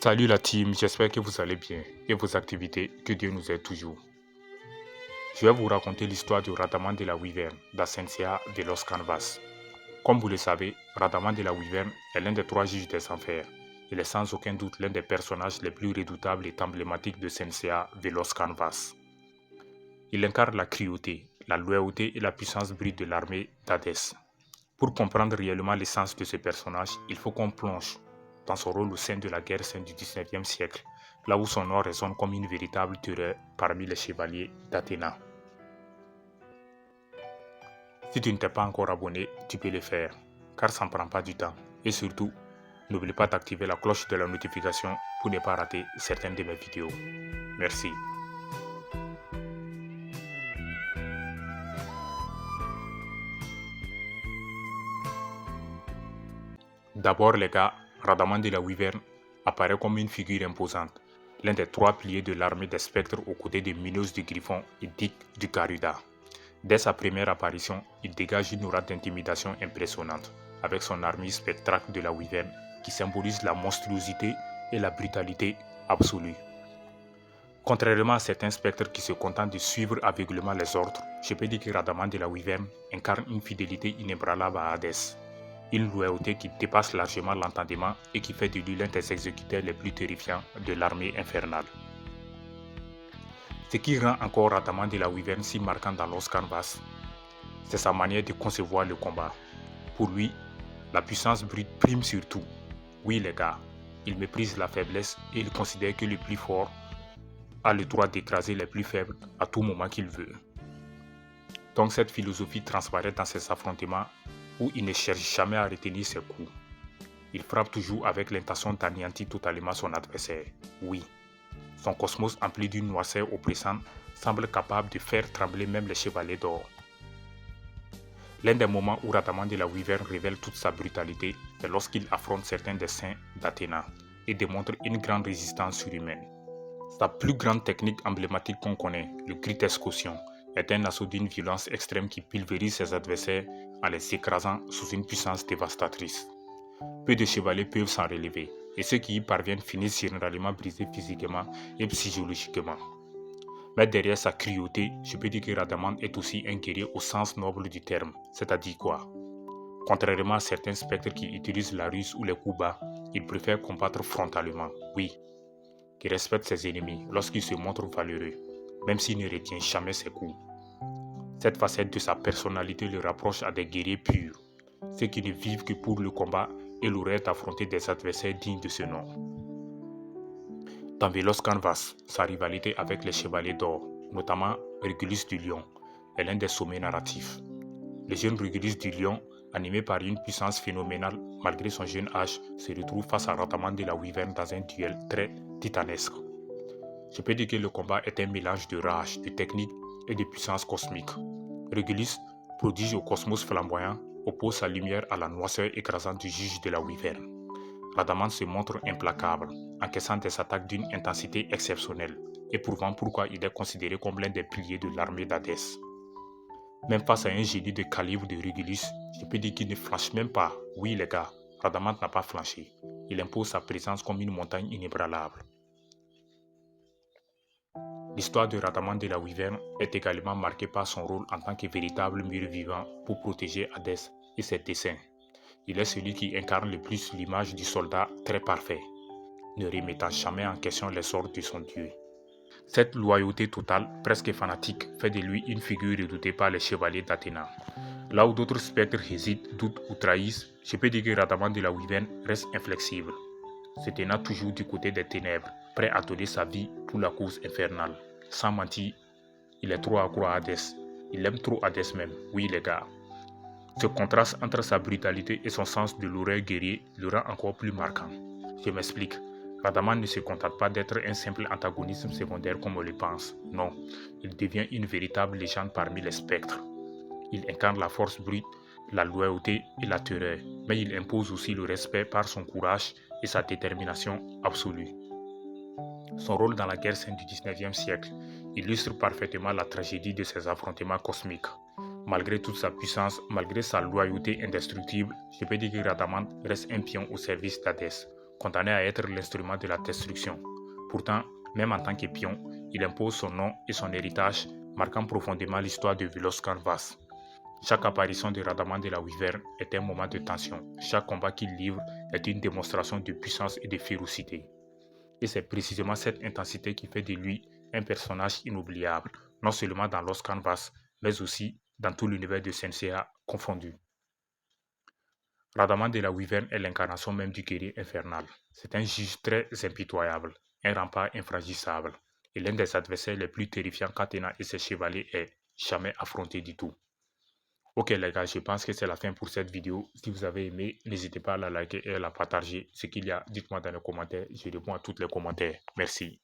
Salut la team, j'espère que vous allez bien et vos activités, que Dieu nous aide toujours. Je vais vous raconter l'histoire du Radaman de la Wyvern d'Ascensia de Los Canvas. Comme vous le savez, Radaman de la Wyvern est l'un des 3 juges des enfers. Il est sans aucun doute l'un des personnages les plus redoutables et emblématiques de Ascensia de Los Canvas. Il incarne la cruauté, la loyauté et la puissance brute de l'armée d'Hadès. Pour comprendre réellement l'essence de ce personnage, il faut qu'on plonge dans son rôle au sein de la guerre sainte du 19e siècle, là où son nom résonne comme une véritable terreur parmi les chevaliers d'Athéna. Si tu ne t'es pas encore abonné, tu peux le faire, car ça ne prend pas du temps. Et surtout, n'oublie pas d'activer la cloche de la notification pour ne pas rater certaines de mes vidéos. Merci. D'abord les gars, Radaman de la Wyvern apparaît comme une figure imposante, l'un des 3 piliers de l'armée des spectres aux côtés de Minos du Griffon et Dick du Garuda. Dès sa première apparition, il dégage une aura d'intimidation impressionnante, avec son armure spectrale de la Wyvern qui symbolise la monstruosité et la brutalité absolue. Contrairement à certains spectres qui se contentent de suivre aveuglément les ordres, je peux dire que Radaman de la Wyvern incarne une fidélité inébranlable à Hadès. Une loyauté qui dépasse largement l'entendement et qui fait de lui l'un des exécuteurs les plus terrifiants de l'armée infernale. Ce qui rend encore Radaman de la Wyvern si marquant dans Los Canvas, c'est sa manière de concevoir le combat. Pour lui, la puissance brute prime sur tout. Oui les gars, il méprise la faiblesse et il considère que le plus fort a le droit d'écraser les plus faibles à tout moment qu'il veut. Donc cette philosophie transparaît dans ses affrontements où il ne cherche jamais à retenir ses coups. Il frappe toujours avec l'intention d'anéantir totalement son adversaire. Oui, son cosmos empli d'une noirceur oppressante semble capable de faire trembler même les chevaliers d'or. L'un des moments où Radaman de la Wyvern révèle toute sa brutalité est lorsqu'il affronte certains des saints d'Athéna et démontre une grande résistance surhumaine. Sa plus grande technique emblématique qu'on connaît, le Critescotion, est un assaut d'une violence extrême qui pulvérise ses adversaires en les écrasant sous une puissance dévastatrice. Peu de chevaliers peuvent s'en relever, et ceux qui y parviennent finissent généralement brisés physiquement et psychologiquement. Mais derrière sa cruauté, je peux dire que Radaman est aussi un guerrier au sens noble du terme, c'est-à-dire quoi? Contrairement à certains spectres qui utilisent la ruse ou les coups bas, il préfère combattre frontalement, oui, qui respecte ses ennemis lorsqu'il se montre valeureux, même s'il ne retient jamais ses coups. Cette facette de sa personnalité le rapproche à des guerriers purs, ceux qui ne vivent que pour le combat et l'auraient d'affronter des adversaires dignes de ce nom. Dans Los Canvas, sa rivalité avec les Chevaliers d'Or, notamment Régulus du Lion, est l'un des sommets narratifs. Le jeune Régulus du Lion, animé par une puissance phénoménale malgré son jeune âge, se retrouve face à Radaman de la Wyvern dans un duel très titanesque. Je peux dire que le combat est un mélange de rage, de technique et de puissance cosmique. Régulus, prodige au cosmos flamboyant, oppose sa lumière à la noirceur écrasante du juge de la Wyvern. Radaman se montre implacable, encaissant des attaques d'une intensité exceptionnelle, et prouvant pourquoi il est considéré comme l'un des piliers de l'armée d'Hadès. Même face à un génie de calibre de Régulus, je peux dire qu'il ne flanche même pas. Oui les gars, Radaman n'a pas flanché. Il impose sa présence comme une montagne inébranlable. L'histoire de Radaman de la Wyvern est également marquée par son rôle en tant que véritable mur vivant pour protéger Hadès et ses desseins. Il est celui qui incarne le plus l'image du soldat très parfait, ne remettant jamais en question les sorts de son dieu. Cette loyauté totale, presque fanatique, fait de lui une figure redoutée par les chevaliers d'Athéna. Là où d'autres spectres hésitent, doutent ou trahissent, je peux dire que Radaman de la Wyvern reste inflexible, se tenant toujours du côté des ténèbres, prêt à donner sa vie pour la cause infernale. Sans mentir, il est trop accro à Hadès. Il aime trop Hadès même, oui les gars. Ce contraste entre sa brutalité et son sens de l'horreur guerrier le rend encore plus marquant. Je m'explique. Radaman ne se contente pas d'être un simple antagonisme secondaire comme on le pense. Non, il devient une véritable légende parmi les spectres. Il incarne la force brute, la loyauté et la terreur, mais il impose aussi le respect par son courage et sa détermination absolue. Son rôle dans la guerre sainte du 19e siècle illustre parfaitement la tragédie de ses affrontements cosmiques. Malgré toute sa puissance, malgré sa loyauté indestructible, je peux dire que Radaman reste un pion au service d'Hadès, condamné à être l'instrument de la destruction. Pourtant, même en tant que pion, il impose son nom et son héritage, marquant profondément l'histoire de Viloscan Vaz. Chaque apparition de Radaman de la Wyvern est un moment de tension. Chaque combat qu'il livre est une démonstration de puissance et de férocité. Et c'est précisément cette intensité qui fait de lui un personnage inoubliable, non seulement dans Lost Canvas, mais aussi dans tout l'univers de Senseiya confondu. Radaman de la Wyvern est l'incarnation même du guerrier infernal. C'est un juge très impitoyable, un rempart infranchissable, et l'un des adversaires les plus terrifiants qu'Athéna et ses chevaliers aient jamais affronté du tout. Ok les gars, je pense que c'est la fin pour cette vidéo. Si vous avez aimé, n'hésitez pas à la liker et à la partager. Ce qu'il y a, dites-moi dans les commentaires. Je réponds à tous les commentaires. Merci.